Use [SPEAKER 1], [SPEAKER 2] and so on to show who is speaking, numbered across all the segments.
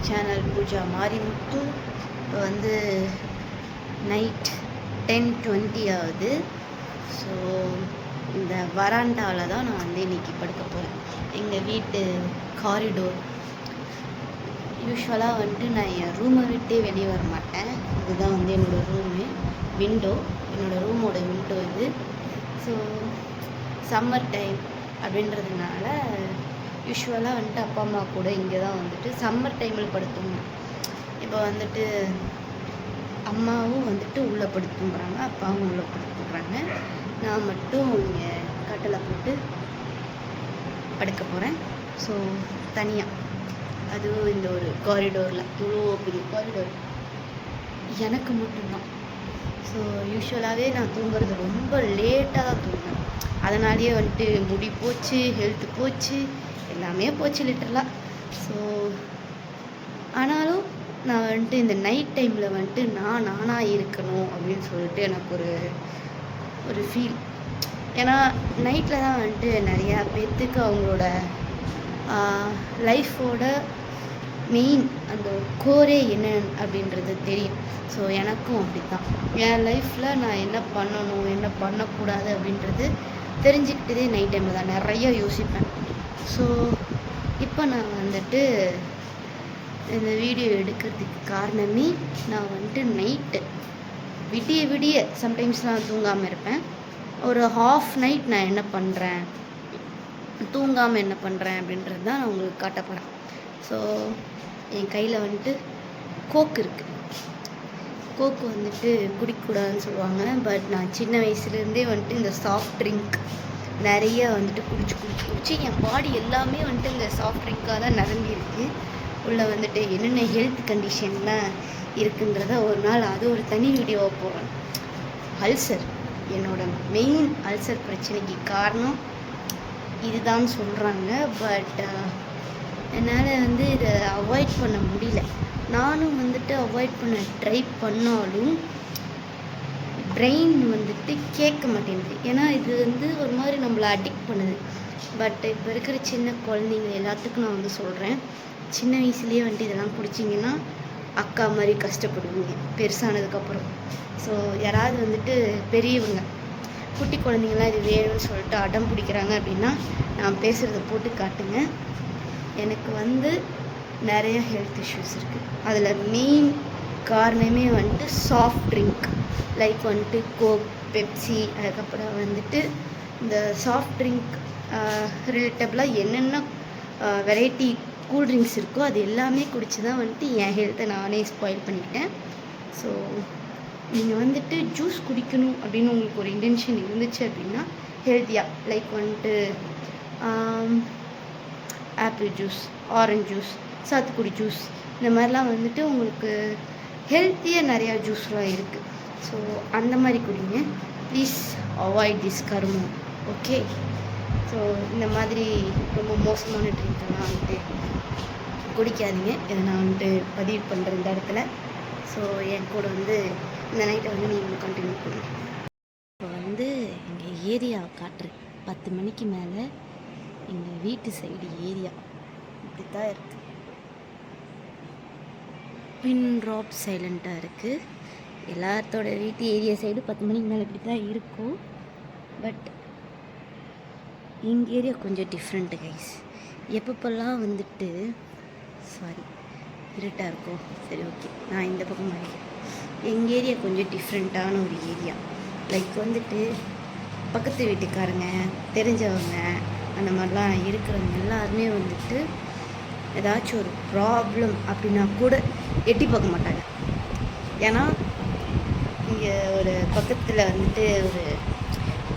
[SPEAKER 1] Channel Pooja Marimuthu. இப்போ வந்து night 10:20 ஆகுது. ஸோ இந்த வராண்டாவில் தான் நான் வந்து இன்றைக்கி படுக்க போகிறேன். எங்கள் வீட்டு காரிடோர். யூஸ்வலாக வந்துட்டு நான் என் ரூமை விட்டே வெளியே வர மாட்டேன். இதுதான் வந்து என்னோடய ரூமு, விண்டோ, என்னோடய ரூமோட விண்டோ இது. ஸோ சம்மர் டைம் அப்படின்றதுனால யூஸ்வலாக வந்துட்டு அப்பா அம்மா கூட இங்கே தான் வந்துட்டு சம்மர் டைமில் படுத்துங்க. இப்போ வந்துட்டு அம்மாவும் வந்துட்டு உள்ளே படுத்துங்கிறாங்க, அப்பாவும் உள்ளே படுத்துக்கிறாங்க. நான் மட்டும் இங்கே கட்டிலை போட்டு படுக்க போகிறேன். ஸோ தனியாக, அதுவும் இந்த ஒரு காரிடோரில், இவ்வளோ பெரிய காரிடோர் எனக்கு மட்டும்தான். ஸோ யூஸ்வலாகவே நான் தூங்குறது ரொம்ப லேட்டாக தான் தூங்குவேன். அதனாலேயே வந்துட்டு முடி போச்சு, ஹெல்த்து போச்சு, எல்லாமே போச்சு லிட்டரலாக. ஸோ ஆனாலும் நான் வந்துட்டு இந்த நைட் டைமில் வந்துட்டு நானாக இருக்கணும் அப்படின்னு சொல்லிட்டு எனக்கு ஒரு ஃபீல். ஏன்னா நைட்டில் தான் வந்துட்டு நிறையா பேர்த்துக்கு அவங்களோட லைஃபோட மெயின் அந்த கோரே என்ன அப்படின்றது தெரியும். ஸோ எனக்கும் அப்படி தான். என் லைஃப்பில் நான் என்ன பண்ணணும், என்ன பண்ணக்கூடாது அப்படின்றது தெரிஞ்சுக்கிட்டதே நைட் டைமில் தான். நிறையா யோசிப்பேன். ஸோ இப்போ நான் வந்துட்டு இந்த வீடியோ எடுக்கிறதுக்கு காரணமே, நான் வந்துட்டு நைட்டு விடிய சம்டைம்ஸ் நான் தூங்காமல் இருப்பேன். ஒரு ஹாஃப் நைட் நான் என்ன பண்ணுறேன், தூங்காமல் என்ன பண்ணுறேன் அப்படின்றது தான் நான் உங்களுக்கு காட்ட போகிறேன். ஸோ என் கையில் வந்துட்டு கோக் இருக்குது. கோக்கு வந்துட்டு குடிக்கக்கூடாதுன்னு சொல்லுவாங்க. பட் நான் சின்ன வயசுலேருந்தே வந்துட்டு இந்த சாஃப்ட் ட்ரிங்க் நிறைய வந்துட்டு குடிச்சு என் பாடி எல்லாமே வந்துட்டு இந்த சாஃப்ட் ட்ரிங்காக தான் நிரம்பியிருக்கு. உள்ளே வந்துட்டு என்னென்ன ஹெல்த் கண்டிஷன்லாம் இருக்குன்றத ஒரு நாள் அது ஒரு தனி வீடியோவாக போகிறேன். அல்சர், என்னோட மெயின் அல்சர் பிரச்சனைக்கு காரணம் இதுதான் சொல்கிறாங்க. பட் என்னால் வந்து இதை அவாய்ட் பண்ண முடியல. நானும் வந்துட்டு அவாய்ட் பண்ண ட்ரை பண்ணாலும் பிரெயின் வந்துட்டு கேட்க மாட்டேங்குது. ஏன்னா இது வந்து ஒரு மாதிரி நம்மளை அடிக்ட் பண்ணுது. பட் இப்போ இருக்கிற சின்ன குழந்தைங்க எல்லாத்துக்கும் நான் வந்து சொல்கிறேன், சின்ன வயசுலேயே வந்துட்டு இதெல்லாம் குடிச்சிங்கன்னா அக்கா மாதிரி கஷ்டப்படுவீங்க பெருசானதுக்கப்புறம். ஸோ யாராவது வந்துட்டு பெரியவங்க குட்டி குழந்தைங்களாம் இது வேணும்னு சொல்லிட்டு அடம் பிடிக்கிறாங்க அப்படின்னா நான் பேசுகிறத போட்டு காட்டுங்க. எனக்கு வந்து நிறைய ஹெல்த் இஷ்யூஸ் இருக்குது. அதில் மெயின் காரணமே வந்துட்டு சாஃப்ட் ட்ரிங்க், லைக் வந்துட்டு கோக், பெப்சி, அதுக்கப்புறம் வந்துட்டு இந்த சாஃப்ட் ட்ரிங்க் ரிலேட்டபிளாக என்னென்ன வெரைட்டி கூல்ட்ரிங்க்ஸ் இருக்கோ அது எல்லாமே குடிச்சு தான் வந்துட்டு என் ஹெல்த்தை நானே ஸ்பாயில் பண்ணிக்கிட்டேன். ஸோ நீங்கள் வந்துட்டு ஜூஸ் குடிக்கணும் அப்படின்னு உங்களுக்கு ஒரு இன்டென்ஷன் இருந்துச்சு அப்படின்னா ஹெல்த்தியாக, லைக் வந்துட்டு ஆப்பிள் ஜூஸ், ஆரஞ்ச் ஜூஸ், சாத்துக்குடி ஜூஸ், இந்த மாதிரிலாம் வந்துட்டு உங்களுக்கு ஹெல்த்தியாக நிறையா ஜூஸ்லாம் இருக்குது. ஸோ அந்த மாதிரி குடிங்க. ப்ளீஸ் அவாய்ட் திஸ் கர்மம். ஓகே. ஸோ இந்த மாதிரி ரொம்ப மோசமான ட்ரிங்க்லாம் வந்துட்டு குடிக்காதீங்க. இதை நான் வந்துட்டு பதிவு பண்ணுறேன் இந்த இடத்துல. ஸோ என் கூட வந்து இந்த நைட்டை வந்து நீங்கள் கண்டினியூ பண்ணுங்க. இப்போ வந்து எங்கள் ஏரியாவை காட்டுறேன். 10 மணிக்கு மேலே எங்கள் வீட்டு சைடு ஏரியா இப்படி தான் இருக்குது. பின் ட்ராப் சைலண்ட்டாக இருக்குது. எல்லாத்தோட வீட்டு ஏரியா சைடு 10 மணிக்கு மேலே இப்படி தான் இருக்கும். பட் எங்கள் ஏரியா கொஞ்சம் டிஃப்ரெண்ட்டு கைஸ். எப்பப்பெல்லாம் வந்துட்டு இருட்டாக இருக்கும், சரி ஓகே, நான் இந்த பக்கம் மாறிக்கிறேன். எங்கள் ஏரியா கொஞ்சம் டிஃப்ரெண்ட்டான ஒரு ஏரியா. லைக் வந்துட்டு பக்கத்து வீட்டுக்காரங்க, தெரிஞ்சவங்க, அந்த மாதிரிலாம் இருக்கிறவங்க எல்லாருமே வந்துட்டு ஏதாச்சும் ஒரு ப்ராப்ளம் அப்படின்னா கூட எட்டி பார்க்க மாட்டாங்க. ஏன்னா இங்கே ஒரு பக்கத்தில் வந்துட்டு ஒரு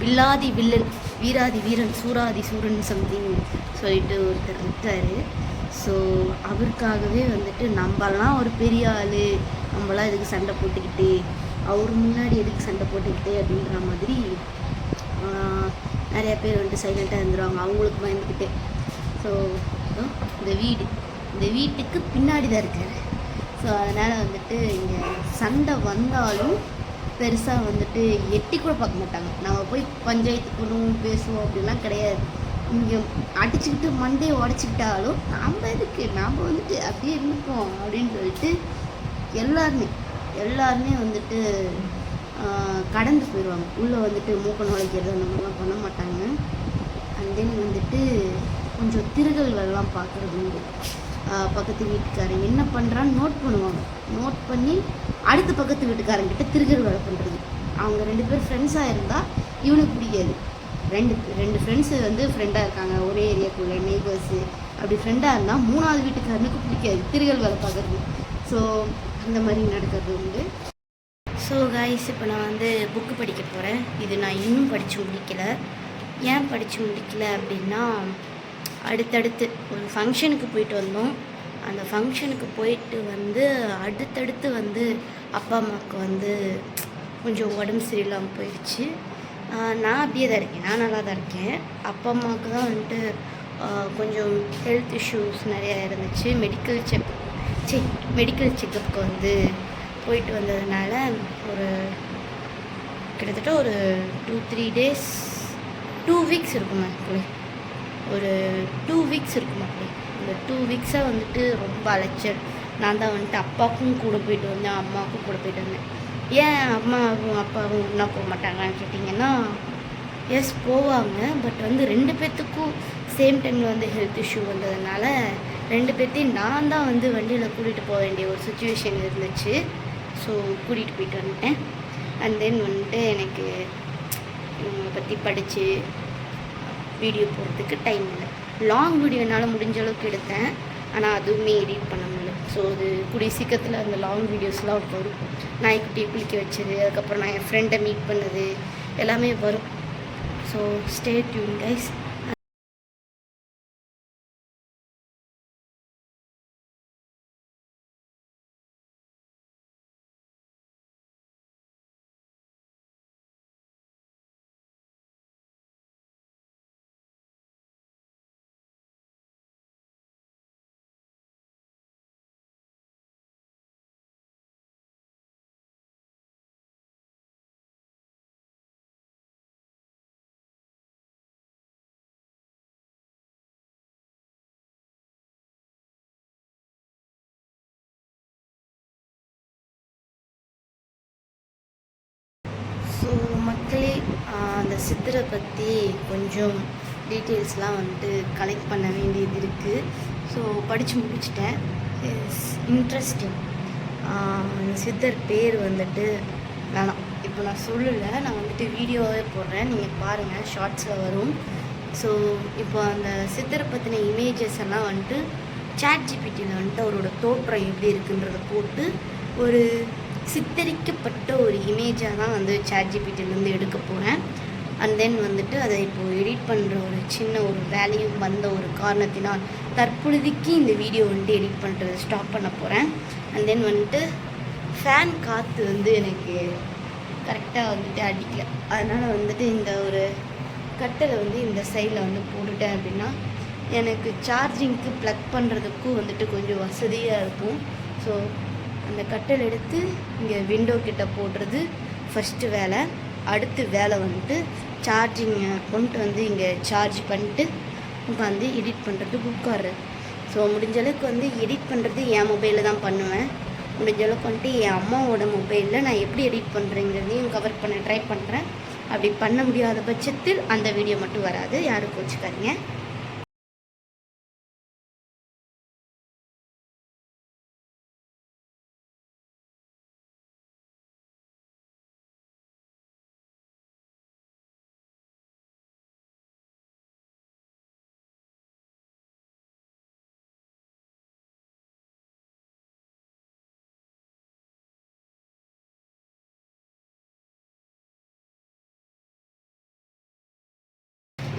[SPEAKER 1] வில்லாதி வில்லன், வீராதி வீரன், சூராதி சூரன் சம்திங் சொல்லிட்டு ஒருத்தர் இருக்கார். ஸோ அவருக்காகவே வந்துட்டு நம்மலாம் ஒரு பெரிய ஆள், நம்மளாம் எதுக்கு சண்டை போட்டுக்கிட்டு, அவர் முன்னாடி எதுக்கு சண்டை போட்டுக்கிட்டு அப்படின்ற மாதிரி நிறையா பேர் வந்துட்டு சைலண்ட்டாக இருந்துருவாங்க, அவங்களுக்கு பயந்துக்கிட்டு. ஸோ இந்த வீட்டுக்கு பின்னாடி தான் இருக்கார். ஸோ அதனால் வந்துட்டு இங்கே சண்டை வந்தாலும் பெருசாக வந்துட்டு எட்டி கூட பார்க்க மாட்டாங்க. நம்ம போய் பஞ்சாயத்து பண்ணுவோம், பேசுவோம் அப்படிலாம் கிடையாது. இங்கே அடிச்சுக்கிட்டு மண்டையை உடச்சிக்கிட்டாலும் நாம் வந்துட்டு அப்படியே இருப்போம் அப்படின்னு சொல்லிட்டு எல்லாருமே வந்துட்டு கடந்து போயிடுவாங்க. உள்ளே வந்துட்டு மூக்க நுழைக்கிறது அந்த மாதிரிலாம் பண்ண மாட்டாங்க. அண்ட் தென் வந்துட்டு கொஞ்சம் திருகல்கள்லாம் பார்க்குறது உண்டு. பக்கத்து வீட்டுக்காரங்க என்ன பண்ணுறான்னு நோட் பண்ணுவாங்க. நோட் பண்ணி அடுத்த பக்கத்து வீட்டுக்காரங்கிட்ட திருகல் வேலை பண்ணுறது. அவங்க 2 பேர் ஃப்ரெண்ட்ஸாக இருந்தால் இவனுக்கு பிடிக்காது. ரெண்டு ஃப்ரெண்ட்ஸு வந்து ஃப்ரெண்டாக இருக்காங்க, ஒரே ஏரியாக்குள்ளே நெய்பர்ஸு. அப்படி ஃப்ரெண்டாக இருந்தால் 3ஆவது வீட்டுக்காரனுக்கு பிடிக்காது திருகல் வேலை பார்க்குறது. ஸோ அந்த மாதிரி நடக்கிறது உண்டு. ஸோ கைஸ், இப்போ நான் வந்து புக்கு படிக்க போகிறேன். இது நான் இன்னும் படித்து முடிக்கலை. ஏன் படித்து முடிக்கலை அப்படின்னா, அடுத்தடுத்து ஒரு ஃபங்க்ஷனுக்கு போயிட்டு வந்தோம். அந்த ஃபங்க்ஷனுக்கு போயிட்டு வந்து அடுத்தடுத்து வந்து அப்பா அம்மாவுக்கு வந்து கொஞ்சம் உடம்பு சரியில்லாமல் போயிடுச்சு. நான் அப்படியே தான் இருக்கேன், நான் நல்லா தான் இருக்கேன். அப்பா அம்மாவுக்கு தான் வந்துட்டு கொஞ்சம் ஹெல்த் இஷ்யூஸ் நிறையா இருந்துச்சு. மெடிக்கல் செக்கப்புக்கு வந்து போயிட்டு வந்ததுனால ஒரு கிட்டத்தட்ட ஒரு 2-3 டேஸ் 2 வீக்ஸ் இருக்குமா அப்படி, ஒரு 2 வீக்ஸ் இருக்குமா அப்படி. இந்த 2 வீக்ஸாக வந்துட்டு ரொம்ப அலைச்சல். நான் தான் வந்துட்டு அப்பாவுக்கும் கூட போயிட்டு வந்தேன், அம்மாவுக்கும் கூட போயிட்டு வந்தேன். ஏன் அம்மாவும் அப்பாவும் ஒன்றா போக மாட்டாங்கன்னு கேட்டிங்கன்னா, எஸ் போவாங்க. பட் வந்து 2 பேர்த்துக்கும் சேம் டைமில் வந்து ஹெல்த் இஷ்யூ வந்ததுனால 2 பேர்த்தையும் நான் தான் வந்து வண்டியில் கூட்டிகிட்டு போக வேண்டிய ஒரு சுச்சுவேஷன் இருந்துச்சு. ஸோ கூட்டிகிட்டு போயிட்டு வந்துட்டேன். அண்ட் தென் வந்துட்டு எனக்கு இவங்களை பற்றி படித்து வீடியோ போடுறதுக்கு டைம் இல்லை. லாங் வீடியோ என்னால் முடிஞ்ச அளவுக்கு எடுத்தேன், ஆனால் அதுவுமே எடிட் பண்ண முடியல. ஸோ அது கூடிய சீக்கிரத்தில் அந்த லாங் வீடியோஸ்லாம் வரும். நாய்க்குட்டியை குளிக்க வச்சது, அதுக்கப்புறம் நான் என் ஃப்ரெண்டை மீட் பண்ணது எல்லாமே வரும். So stay tune guys. So மக்களே, அந்த சித்தரை பற்றி கொஞ்சம் டீட்டெயில்ஸ்லாம் வந்துட்டு கலெக்ட் பண்ண வேண்டியது இருக்குது. ஸோ படித்து முடிச்சிட்டேன். It's interesting. அந்த சித்தர் பேர் வந்துட்டு வேணாம், இப்போ நான் சொல்லலை, நான் வந்துட்டு வீடியோவே போடுறேன், நீங்கள் பாருங்கள், ஷார்ட்ஸில் வரும். ஸோ இப்போ அந்த சித்தரை பற்றின இமேஜஸ் எல்லாம் வந்துட்டு ChatGPTயில் வந்துட்டு அவரோட தோற்றம் எப்படி இருக்குன்றதை போட்டு ஒரு சித்தரிக்கப்பட்ட ஒரு இமேஜாக தான் வந்து ChatGPTலேருந்து எடுக்க போகிறேன். அண்ட் தென் வந்துட்டு அதை இப்போது எடிட் பண்ணுற ஒரு சின்ன ஒரு வேலையும் வந்த ஒரு காரணத்தினால் தற்பொழுதைக்கு இந்த வீடியோ வந்துட்டு எடிட் பண்ணுறது ஸ்டாப் பண்ண போகிறேன். அண்ட் தென் வந்துட்டு ஃபேன் காற்று வந்து எனக்கு கரெக்டாக வந்துட்டு அடிக்கலை. அதனால் வந்துட்டு இந்த ஒரு கட்டளை வந்து இந்த சைடில் வந்து போட்டுட்டேன் அப்படின்னா எனக்கு சார்ஜிங்க்கு ப்ளக் பண்ணுறதுக்கும் வந்துட்டு கொஞ்சம் வசதியாக இருக்கும். ஸோ அந்த கட்டளை எடுத்து இங்கே விண்டோ கிட்ட போடுறது ஃபஸ்ட்டு வேலை. அடுத்து வேலை வந்துட்டு சார்ஜிங்கை கொண்டு வந்து இங்கே சார்ஜ் பண்ணிட்டு உட்காந்து எடிட் பண்ணுறதுக்கு உட்கார்றது. ஸோ முடிஞ்ச அளவுக்கு வந்து எடிட் பண்ணுறது என் மொபைலில் தான் பண்ணுவேன். முடிஞ்ச அளவுக்கு வந்துட்டு என் அம்மாவோட மொபைலில் நான் எப்படி எடிட் பண்ணுறேங்கிறதையும் கவர் பண்ண ட்ரை பண்ணுறேன். அப்படி பண்ண முடியாத பட்சத்தில் அந்த வீடியோ மட்டும் வராது, யாரும் கோச்சிக்காதீங்க.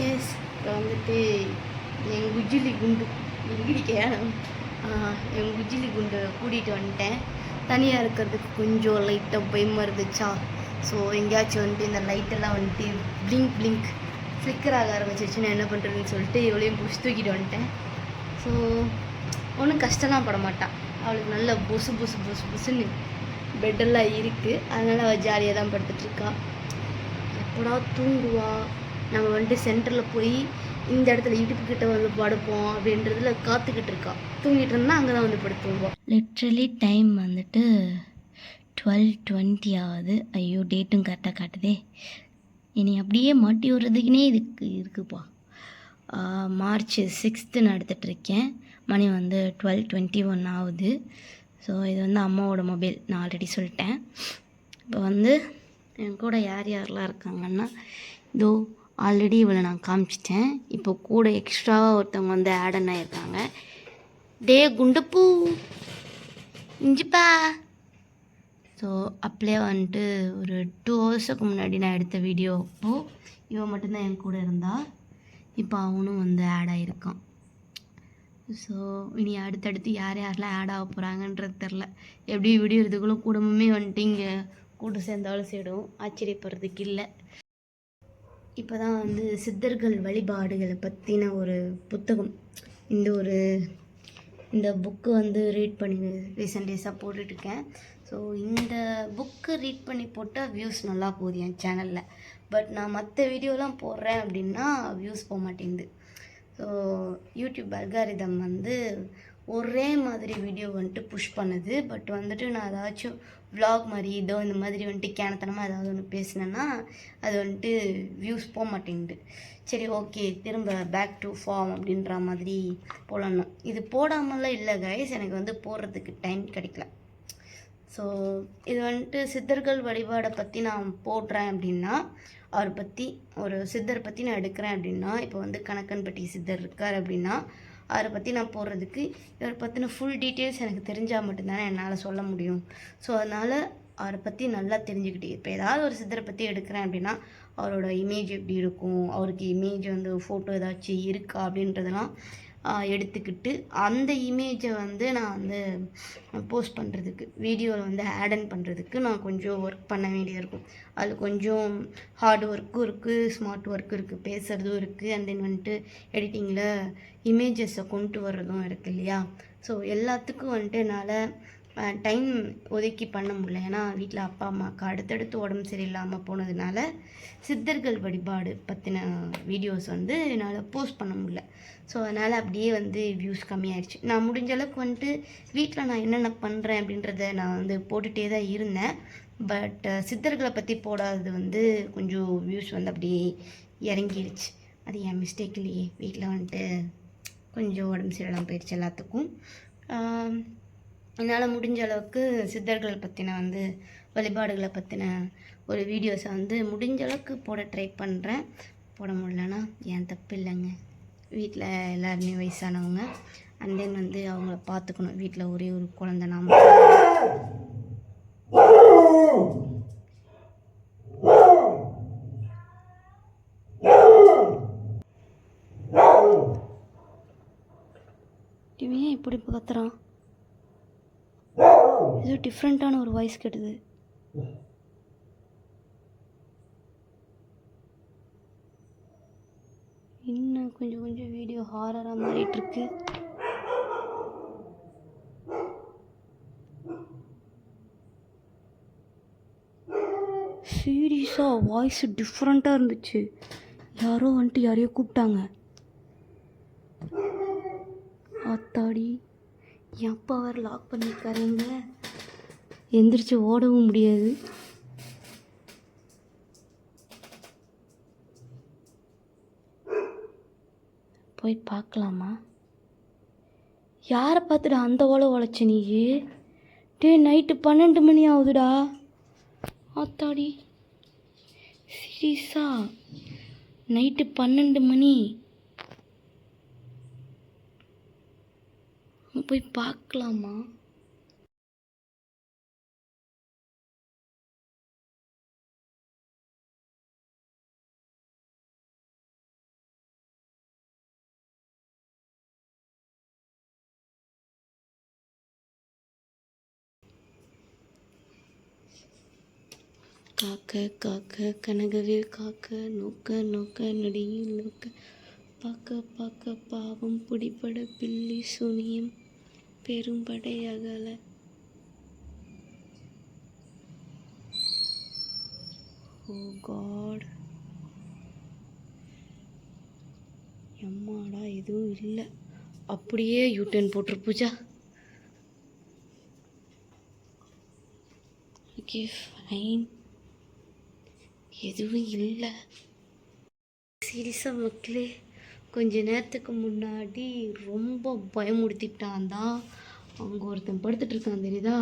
[SPEAKER 1] எஸ், இப்போ வந்துட்டு என் குஜிலி குண்டு என் குஜிலி குண்டை கூட்டிகிட்டு வந்துட்டேன். தனியாக இருக்கிறதுக்கு கொஞ்சம் லைட்டாக பயமாக இருந்துச்சா. ஸோ எங்கேயாச்சும் வந்துட்டு இந்த லைட்டெல்லாம் வந்துட்டு பிளிங்க் ஃப்ளிக்கர் ஆக ஆரம்பிச்சிச்சுன்னா என்ன பண்ணுறதுன்னு சொல்லிட்டு இவளையும் புஷ் தூக்கிட்டு வந்துட்டேன். ஸோ ஒன்றும் கஷ்டம்லாம் பட மாட்டான். அவளுக்கு நல்ல புசுன்னு பெட்டெல்லாம் இருக்குது. அதனால் அவள் ஜாலியாக தான் படுத்துட்ருக்கா. எப்படா தூங்குவா. நம்ம வந்துட்டு சென்டரில் போய் இந்த இடத்துல இடுப்பு கிட்ட வந்து படுப்போம் அப்படின்றதுல காத்துக்கிட்டு இருக்கா. தூங்கிட்டு இருந்தால் அங்கே தான் வந்து படுத்துவோம். லிட்ரலி டைம் வந்துட்டு 12:20 ஆகுது. ஐயோ டேட்டும் கரெக்டாக காட்டுதே. இனி அப்படியே மாட்டி விடுறதுக்குனே இருக்குப்பா. மார்ச் 6 நான் எடுத்துகிட்ருக்கேன். மணி வந்து 12:21 ஆகுது. ஸோ இது வந்து அம்மாவோட மொபைல், நான் ஆல்ரெடி சொல்லிட்டேன். இப்போ வந்து என் கூட யார் யாரெலாம் இருக்காங்கன்னா, இதோ ஆல்ரெடி இவளை நான் காமிச்சிட்டேன். இப்போ கூட எக்ஸ்ட்ராவாக ஒருத்தவங்க வந்து ஆட் ஆகியிருக்காங்க. டே குண்டுப்பூ இஞ்சிப்பா. ஸோ அப்படியே வந்துட்டு ஒரு 2 ஹவர்ஸுக்கு முன்னாடி நான் எடுத்த வீடியோ அப்போது இவன் மட்டும்தான் என் கூட இருந்தா. இப்போ அவனும் வந்து ஆட் ஆகியிருக்கான். ஸோ இனி அடுத்தடுத்து யார் யாரெலாம் ஆட் ஆக போகிறாங்கன்றது தெரில. எப்படி வீடியோ எடுத்துக்குள்ள குடும்பமே வந்துட்டு இங்கே கூட்டு சேர்ந்தாலும் சேடும், ஆச்சரியப்படுறதுக்கு இல்லை. இப்போ தான் வந்து சித்தர்கள் வழிபாடுகளை பற்றின ஒரு புத்தகம், இந்த புக்கு வந்து ரீட் பண்ணி ரீசெண்ட் டேஸாக போட்டுட்ருக்கேன். ஸோ இந்த புக்கு ரீட் பண்ணி போட்டால் வியூஸ் நல்லா போகுது என் சேனலில். பட் நான் மற்ற வீடியோலாம் போடுறேன் அப்படின்னா வியூஸ் போக மாட்டேங்குது. ஸோ யூடியூப் அல்காரிதம் வந்து ஒரே மாதிரி வீடியோ வந்துட்டு புஷ் பண்ணுது. பட் வந்துட்டு நான் ஏதாச்சும் விலாக் மாதிரி இதோ இந்த மாதிரி வந்துட்டு கேனத்தனமாக ஏதாவது ஒன்று பேசினேன்னா அது வந்துட்டு வியூஸ் போக மாட்டேங்குது. சரி ஓகே, திரும்ப பேக் டு ஃபார்ம் அப்படின்ற மாதிரி போடணும். இது போடாமலாம் இல்லை கைஸ், எனக்கு வந்து போடுறதுக்கு டைம் கிடைக்கல. ஸோ இது வந்துட்டு சித்தர்கள் வழிபாடை பற்றி நான் போடுறேன் அப்படின்னா, அவரை பற்றி ஒரு சித்தர் பற்றி நான் எடுக்கிறேன் அப்படின்னா, இப்போ வந்து கணக்கன்பட்டி சித்தர் இருக்கார் அப்படின்னா அவரை பற்றி நான் போடுறதுக்கு இவரை பற்றின ஃபுல் டீட்டெயில்ஸ் எனக்கு தெரிஞ்சால் மட்டும்தானே என்னால் சொல்ல முடியும். ஸோ அதனால் அவரை பற்றி நல்லா தெரிஞ்சுக்கிட்டு, இப்போ ஏதாவது ஒரு சித்தரை பற்றி எடுக்கிறேன் அப்படின்னா அவரோட இமேஜ் எப்படி இருக்கும், அவருக்கு இமேஜ் வந்து ஃபோட்டோ ஏதாச்சும் இருக்கா அப்படின்றதெல்லாம் எடுத்துக்கிட்டு அந்த இமேஜை வந்து நான் வந்து போஸ்ட் பண்ணுறதுக்கு, வீடியோவில் வந்து ஆட் பண்ணுறதுக்கு நான் கொஞ்சம் ஒர்க் பண்ண வேண்டியது இருக்கும். அதில் கொஞ்சம் ஹார்ட் ஒர்க்கும் இருக்குது, ஸ்மார்ட் ஒர்க்கும் இருக்குது, பேசுகிறதும் இருக்குது, அண்ட் தென் வந்துட்டு எடிட்டிங்கில் இமேஜஸை கொண்டு வர்றதும் இருக்குது இல்லையா. ஸோ எல்லாத்துக்கும் வந்துட்டு என்னால் டைம் ஒதுக்கி பண்ண முடியல. ஏன்னா வீட்டில் அப்பா அம்மாவுக்கு அடுத்தடுத்து உடம்பு சரியில்லாமல் போனதுனால சித்தர்கள் வழிபாடு பற்றின வீடியோஸ் வந்து என்னால் போஸ்ட் பண்ண முடியல. ஸோ அதனால் அப்படியே வந்து வியூஸ் கம்மியாயிடுச்சு. நான் முடிஞ்ச அளவுக்கு வந்துட்டு வீட்டில் நான் என்னென்ன பண்ணுறேன் அப்படின்றத நான் வந்து போட்டுகிட்டே தான் இருந்தேன். பட் சித்தர்களை பற்றி போடாதது வந்து கொஞ்சம் வியூஸ் வந்து அப்படியே இறங்கிடுச்சு. அது என் மிஸ்டேக் இல்லையே. வீட்டில் வந்துட்டு கொஞ்சம் உடம்பு சரியில்லாமல் போயிடுச்சு எல்லாத்துக்கும். என்னால் முடிஞ்ச அளவுக்கு சித்தர்களை பற்றின வந்து வழிபாடுகளை பற்றின ஒரு வீடியோஸை வந்து முடிஞ்ச அளவுக்கு போட ட்ரை பண்ணுறேன். போட முடியலன்னா என் தப்பு இல்லைங்க. வீட்டில் எல்லாருமே வயசானவங்க, அண்ட் தென் வந்து அவங்கள பார்த்துக்கணும். வீட்டில் ஒரே ஒரு குழந்தை நாம. இவன் இப்படி கத்துறான், ஏதோ டிஃப்ரெண்ட்டான ஒரு வாய்ஸ் கேட்டுது. இன்னும் கொஞ்சம் கொஞ்சம் வீடியோ ஹாரராக மாறிட்டுருக்கு. சீரியஸாக வாய்ஸ் டிஃப்ரெண்ட்டாக இருந்துச்சு. யாரோ வந்துட்டு யாரையோ கூப்பிட்டாங்க. ஆத்தாடி, என் அப்பா வேறு லாக் பண்ணியிருக்காருங்க, எந்திரிச்சு ஓடவும் முடியாது. போய் பார்க்கலாமா? யாரை பார்த்துடா அந்த ஓலை உழைச்ச நீ? நைட்டு 12 மணி ஆகுதுடா. ஆத்தாடி, சீரியஸா நைட்டு 12 மணி. போய் பார்க்கலாமா? காக்க காக்க கனகவில் காக்க, நோக்க நோக்க நொடியில் நோக்க, பார்க்க பார்க்க பாவம் பிடிபட பில்லி சுனியம் பெரும்படை அகல. ஓ காட், எம்மாடா எதுவும் இல்லை, அப்படியே யூட்டர்ன் போட்டுரு பூஜா. ஓகே ஃபைன், எதுவும் இல்லை. சீரியஸாக மக்களே, கொஞ்ச நேரத்துக்கு முன்னாடி ரொம்ப பயமுடுத்திட்டான் தான். அங்கே ஒருத்தன் படுத்துட்ருக்கான் தெரியுதா,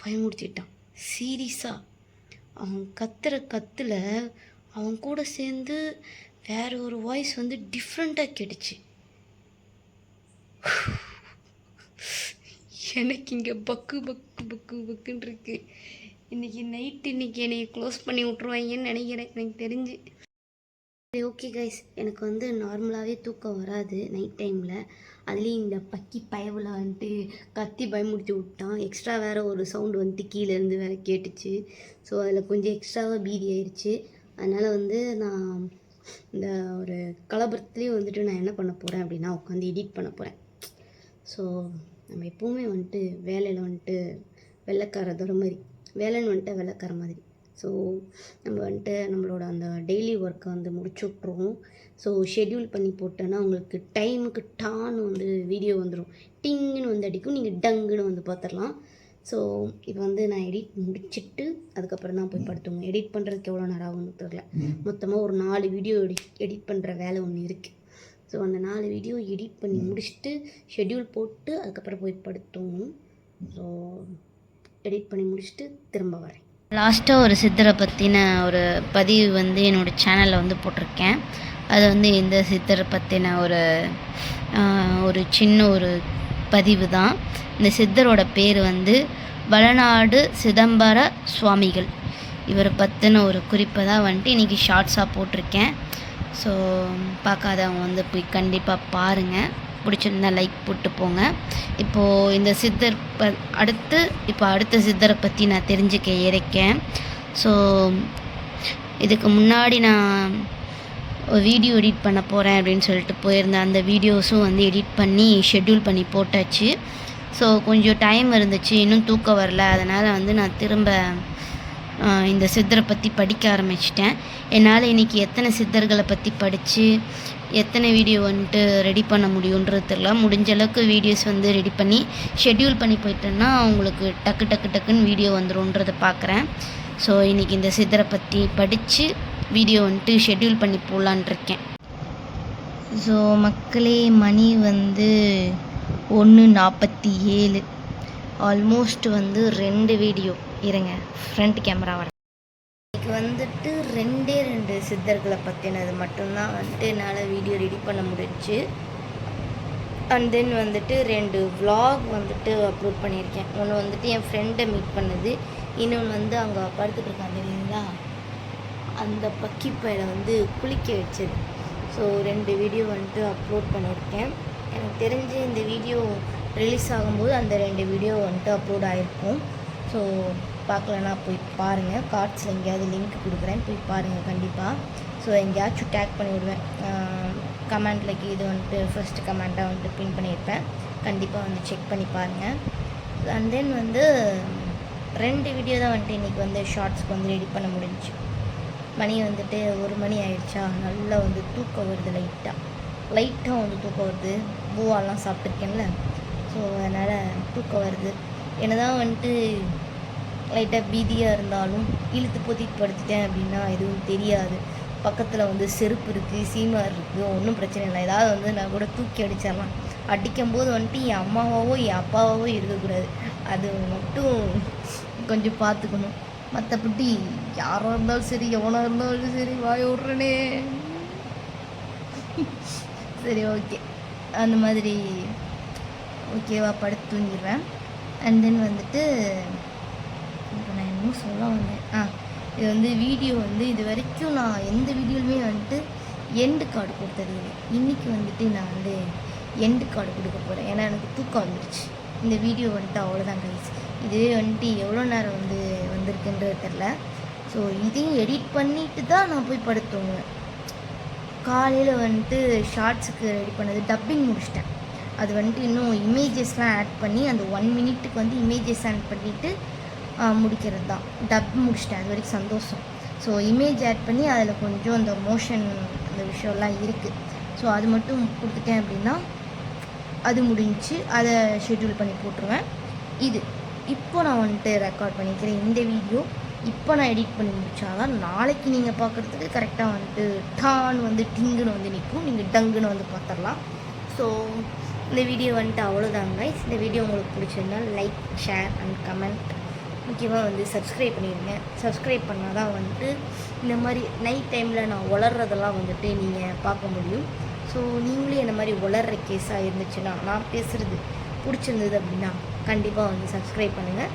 [SPEAKER 1] பயமுடுத்திட்டான் சீரியஸாக. அவன் கத்துற கத்தில் அவன் கூட சேர்ந்து வேற ஒரு வாய்ஸ் வந்து டிஃப்ரெண்ட்டாக கேட்டுச்சு. எனக்கு இங்கே பக்கு பக்கு பக்கு பக்குன்னு இருக்கு. இன்னைக்கு என்னை க்ளோஸ் பண்ணி விட்ருவாங்கன்னு நினைக்கிறேன் எனக்கு தெரிஞ்சு. ஓகே கைஸ், எனக்கு வந்து நார்மலாகவே தூக்கம் வராது நைட் டைமில். அதுலேயும் இந்த பக்கி பயவில் வந்துட்டு கத்தி பயமுடுத்தி விட்டான். எக்ஸ்ட்ரா வேறு ஒரு சவுண்டு வந்துட்டு கீழேருந்து வேறு கேட்டுச்சு. ஸோ அதில் கொஞ்சம் எக்ஸ்ட்ராவாக பீதி ஆயிடுச்சு. அதனால் வந்து நான் இந்த ஒரு கலபரத்துலேயும் வந்துட்டு நான் என்ன பண்ண போகிறேன் அப்படின்னா உட்காந்து எடிட் பண்ண போகிறேன். ஸோ நம்ம எப்போவுமே வந்துட்டு வேலையில் வந்துட்டு வெள்ளைக்காரதோட மாதிரி, வேலைன்னு வந்துட்டு வெள்ளைக்கார மாதிரி. ஸோ நம்ம வந்துட்டு நம்மளோட அந்த டெய்லி ஒர்க்கை வந்து முடிச்சு விட்ருவோம். ஸோ ஷெட்யூல் பண்ணி போட்டோன்னா உங்களுக்கு டைமுக்கு டான்னு வந்து வீடியோ வந்துடும், டிங்குன்னு வந்து அடிக்கும், நீங்கள் டங்குன்னு வந்து பார்த்துடலாம். ஸோ இப்போ வந்து நான் எடிட் முடிச்சுட்டு அதுக்கப்புறம் தான் போய் படுத்துவோம். எடிட் பண்ணுறதுக்கு எவ்வளோ நேரம் ஆகும்னு தெரியல. மொத்தமாக ஒரு 4 வீடியோ எடிட் பண்ணுற வேலை ஒன்று இருக்குது. ஸோ அந்த 4 வீடியோ எடிட் பண்ணி முடிச்சுட்டு ஷெட்யூல் போட்டு அதுக்கப்புறம் போய் படுத்துவோம். ஸோ எடிட் பண்ணி முடிச்சுட்டு திரும்ப வரேன். லாஸ்ட்டாக ஒரு சித்தரை பற்றின ஒரு பதிவு வந்து என்னோடய சேனலில் வந்து போட்டிருக்கேன். அது வந்து இந்த சித்தரை பற்றின ஒரு சின்ன ஒரு பதிவு தான். இந்த சித்தரோட பேர் வந்து வளநாடு சிதம்பர சுவாமிகள். இவரை பற்றின ஒரு குறிப்பை தான் வந்துட்டு இன்றைக்கி ஷார்ட்ஸாக போட்டிருக்கேன். ஸோ பார்க்காதவங்க வந்து போய் கண்டிப்பாக பாருங்கள். பிடிச்சிருந்தா லைக் போட்டு போங்க. இப்போது இந்த சித்தர் அடுத்த சித்தரை பற்றி நான் தெரிஞ்சுக்க இருக்கேன். ஸோ இதுக்கு முன்னாடி நான் வீடியோ எடிட் பண்ண போகிறேன் அப்படின்னு சொல்லிட்டு போயிருந்தேன். அந்த வீடியோஸும் வந்து எடிட் பண்ணி ஷெட்யூல் பண்ணி போட்டாச்சு. ஸோ கொஞ்சம் டைம் இருந்துச்சு, இன்னும் தூக்கம் வரல. அதனால் வந்து நான் திரும்ப இந்த சித்தரை பற்றி படிக்க ஆரம்பிச்சிட்டேன். என்னால் இன்றைக்கி எத்தனை சித்தர்களை பற்றி படித்து எத்தனை வீடியோ வந்துட்டு ரெடி பண்ண முடியுன்றது தெரியல. முடிஞ்ச அளவுக்கு வீடியோஸ் வந்து ரெடி பண்ணி ஷெட்யூல் பண்ணி போயிட்டேன்னா உங்களுக்கு டக்குன்னு வீடியோ வந்துடும்ன்றதை பார்க்குறேன். ஸோ இன்றைக்கி இந்த சித்தரை பற்றி படித்து வீடியோ வந்துட்டு ஷெட்யூல் பண்ணி போடலான் இருக்கேன். ஸோ மக்களே, மணி வந்து 1:47. ஆல்மோஸ்ட் வந்து 2 வீடியோ இருங்க ஃப்ரண்ட் கேமரா வர வந்துட்டு 2 சித்தர்களை பற்றினது மட்டும்தான் வந்துட்டு என்னால் வீடியோ ரெடி பண்ண முடிஞ்சிச்சு. அண்ட் தென் வந்துட்டு 2 vlog வந்துட்டு அப்லோட் பண்ணியிருக்கேன். ஒன்று வந்துட்டு என் ஃப்ரெண்டை மீட் பண்ணது, இன்னொன்று வந்து அங்கே படுத்துட்டு இருக்காங்க இல்லைங்களா, அந்த பக்கி பையில வந்து குளிக்க வச்சது. ஸோ 2 வீடியோ வந்துட்டு அப்லோட் பண்ணியிருக்கேன். எனக்கு தெரிஞ்சு இந்த வீடியோ ரிலீஸ் ஆகும்போது அந்த 2 வீடியோ வந்துட்டு அப்லோட் ஆகிருக்கும். ஸோ பார்க்கலன்னா போய் பாருங்கள். கார்ட்ஸில் எங்கேயாவது லிங்க் கொடுக்குறேன், போய் பாருங்கள் கண்டிப்பாக. ஸோ எங்கேயாச்சும் டேக் பண்ணி விடுவேன் கமெண்ட்டில். இது வந்துட்டு ஃபஸ்ட்டு கமெண்ட்டாக வந்துட்டு பின் பண்ணியிருப்பேன், கண்டிப்பாக வந்து செக் பண்ணி பாருங்கள். அண்ட் தென் வந்து 2 வீடியோ தான் வந்துட்டு இன்றைக்கி வந்து ஷார்ட்ஸ்க்கு வந்து ரெடி பண்ண முடிஞ்சிச்சு. மணி வந்துட்டு 1 மணி ஆயிடுச்சா, நல்லா வந்து தூக்கம் வருது, லைட்டாக வந்து தூக்கம் வருது. பூவாலாம் சாப்பிட்ருக்கேன்ல, ஸோ அதனால் தூக்கம் வருது. என்ன தான் வந்துட்டு லைட்டாக பீதியாக இருந்தாலும் இழுத்து பொத்திட்டு படுத்துட்டேன் அப்படின்னா எதுவும் தெரியாது. பக்கத்தில் வந்து செருப்பு இருக்குது, சீமார் இருக்குது, ஒன்றும் பிரச்சனை இல்லை. ஏதாவது வந்து நான் கூட தூக்கி அடிச்சிடலாம். அடிக்கும்போது வந்துட்டு என் அம்மாவாவோ என் அப்பாவாவோ இருக்கக்கூடாது, அது மட்டும் கொஞ்சம் பார்த்துக்கணும். மற்றபடி யாராக இருந்தாலும் சரி, எவனாக இருந்தாலும் சரி, வாய விட்றனே. சரி, ஓகே, அந்த மாதிரி ஓகேவா, படுத்து தூங்கிடுவேன். அண்ட் தென் வந்துட்டு இப்போ நான் இன்னும் சொல்ல வந்தேன். இது வந்து வீடியோ வந்து இது வரைக்கும் நான் எந்த வீடியோலுமே வந்துட்டு எண்டு கார்டு கொடுத்தது இல்லை. இன்றைக்கி வந்துட்டு நான் வந்து எண்டு கார்டு கொடுக்க போகிறேன். ஏன்னா எனக்கு தூக்கம் வந்துடுச்சு. இந்த வீடியோ வந்துட்டு அவ்வளோதான் கைஸ். இதுவே வந்துட்டு எவ்வளோ நேரம் வந்து வந்திருக்குன்றது தெரில. ஸோ இதையும் எடிட் பண்ணிவிட்டு தான் நான் போய் படுத்துவேன். காலையில் வந்துட்டு ஷார்ட்ஸுக்கு ரெடி பண்ணது டப்பிங் முடிச்சிட்டேன். அது வந்துட்டு இன்னும் இமேஜஸ்லாம் ஆட் பண்ணி அந்த 1 மினிட்டுக்கு வந்து இமேஜஸ் ஆட் பண்ணிவிட்டு முடிக்கிறது தான். டப் முடிச்சிட்டேன், அது வரைக்கும் சந்தோஷம். ஸோ இமேஜ் ஆட் பண்ணி அதில் கொஞ்சம் அந்த மோஷன் அந்த விஷயம்லாம் இருக்குது. ஸோ அது மட்டும் கொடுத்துட்டேன் அப்படின்னா அது முடிஞ்சு அதை ஷெட்யூல் பண்ணி போட்டுருவேன். இது இப்போ நான் வந்துட்டு ரெக்கார்ட் பண்ணிக்கிறேன் இந்த வீடியோ. இப்போ நான் எடிட் பண்ணி முடித்தாதான் நாளைக்கு நீங்கள் பார்க்குறதுக்கு கரெக்டாக வந்துட்டு டான்னு வந்து டிங்குன்னு வந்து நிற்கும், நீங்கள் டங்குன்னு வந்து பார்த்துடலாம். ஸோ இந்த வீடியோ வந்துட்டு அவ்வளோதாங்க கைஸ். இந்த வீடியோ உங்களுக்கு பிடிச்சிருந்தா லைக், ஷேர் அண்ட் கமெண்ட், முக்கியமாக வந்து சப்ஸ்கிரைப் பண்ணிடுங்க. சப்ஸ்கிரைப் பண்ணால் தான் வந்துட்டு இந்த மாதிரி நைட் டைமில் நான் வளர்கிறதெல்லாம் வந்துட்டு நீங்கள் பார்க்க முடியும். ஸோ நீங்களே இந்த மாதிரி வளர்கிற கேஸாக இருந்துச்சுன்னா, நான் பேசுகிறது பிடிச்சிருந்தது அப்படின்னா கண்டிப்பாக வந்து சப்ஸ்கிரைப் பண்ணுங்கள்.